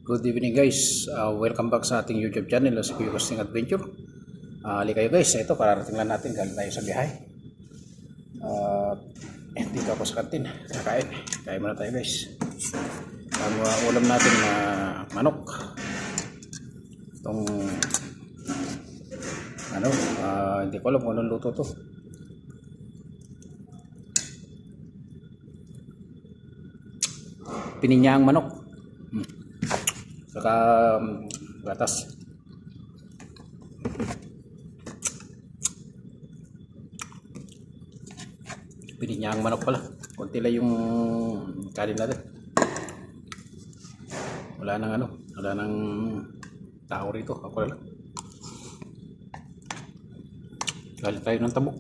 Good evening guys, welcome back sa ating YouTube channel, si Kuya Kusting Adventure. Halika kayo guys, ito kararating lang natin, galing tayo sa biyahe. Dito ako sa kantin, kakain muna tayo guys. Ang ulam natin na manok. Itong hindi ko alam kung anong luto to. Pininyaang manok. Saka gatas. Pininyaang manok pala. Kunti lang yung kanin natin. Wala nang tao rito. Ako lang. Galit tayo ng tabok.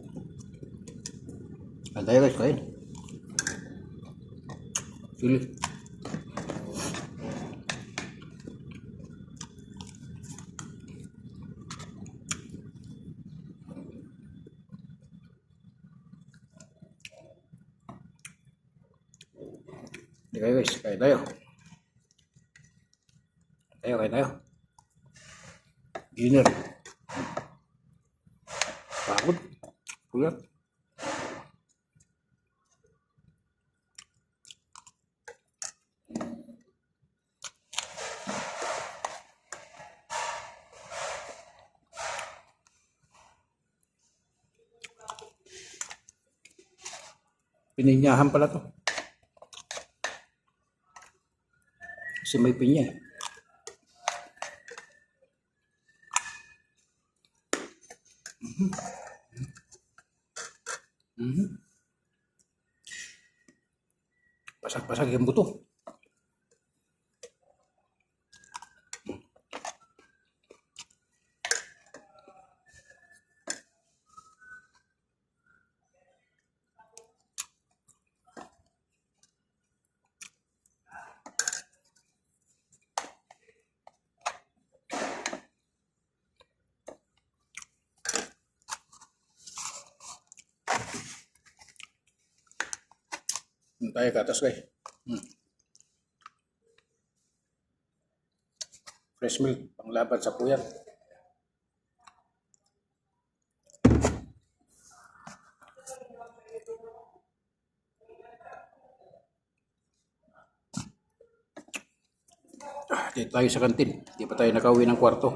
Galit tayo guys, kain. Sili. Kayo guys, kain tayo. Kain tayo. Dinner. Pagod. Kulat. Pininyahan pala to. Kasi may pinya. Pasag-pasag yung buto. Tayo ke atas guys. Fresh milk panglaban sa puyat. Dito tayo sa kantin. Di pa tayo nakauwi ng kwarto.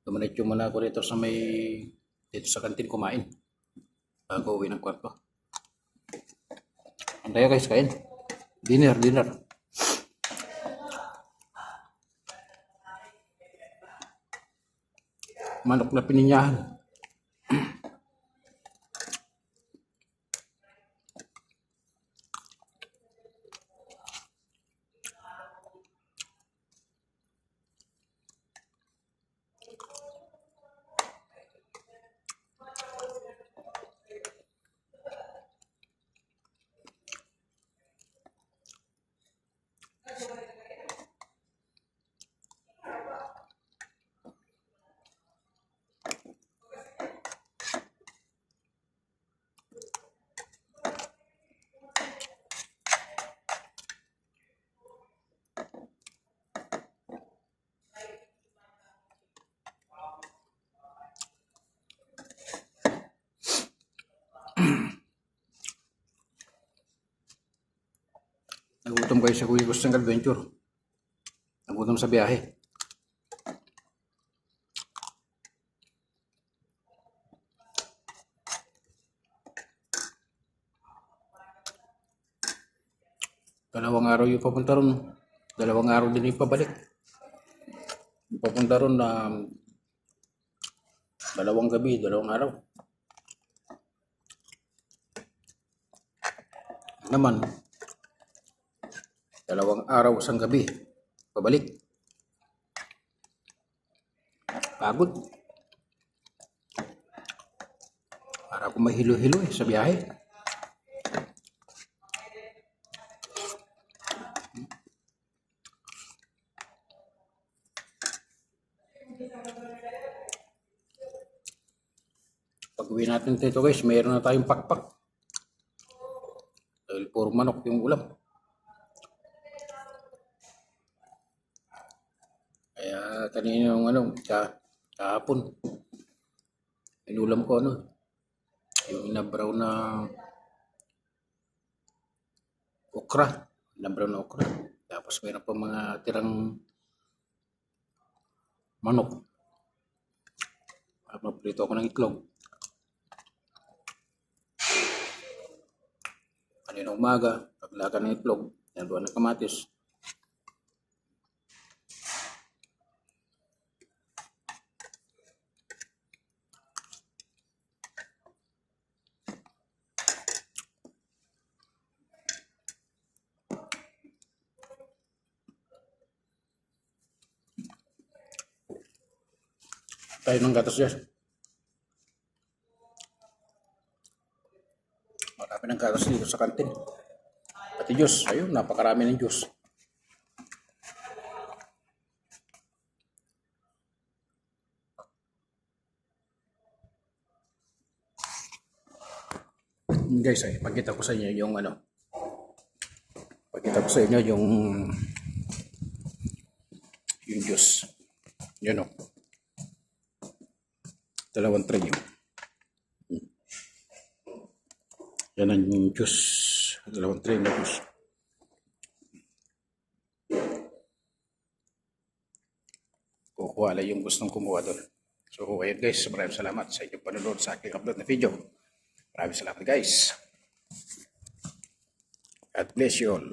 Dumanityo muna ako dito sa kantin kumain. Bago uwi ng kwarto. Tayo guys, kain. Dinner. Manok na pininyahan. Nagutom kayo sa Kuya Kusting Adventure. Nagutom sa biyahe. Dalawang araw yung papunta ron. Dalawang araw din yung pabalik. Yung papunta ron na dalawang gabi, dalawang araw. Naman, dalawang araw isang gabi. Pabalik. Pagod. Para akong mahilo-hilo sa biyahe. Pag uwi natin dito guys, mayroon na tayong pakpak. Dahil puro manok yung ulam. Kaya kanina yung kahapon, inulam ko yung inabraw na okra. Inabraw na okra. Tapos mayroon pa mga tirang manok. Magprito ako ng itlog. Kanina umaga, paglaga ng itlog, naluan ng kamatis. Tayo ng gatas dyan. Marami ng gatas dito sa kantin. Pati juice. Ayun, napakarami ng juice. Guys, pagkita ko sa inyo yung pagkita ko sa inyo yung juice. Yun o. Dalawang tray yun. Yan ang juice. Dalawang tray na juice. Kukuha lang yung gustong kumuha doon. So, ayun guys, maraming salamat sa inyong panonood sa aking upload na video. Maraming salamat guys. God bless you all.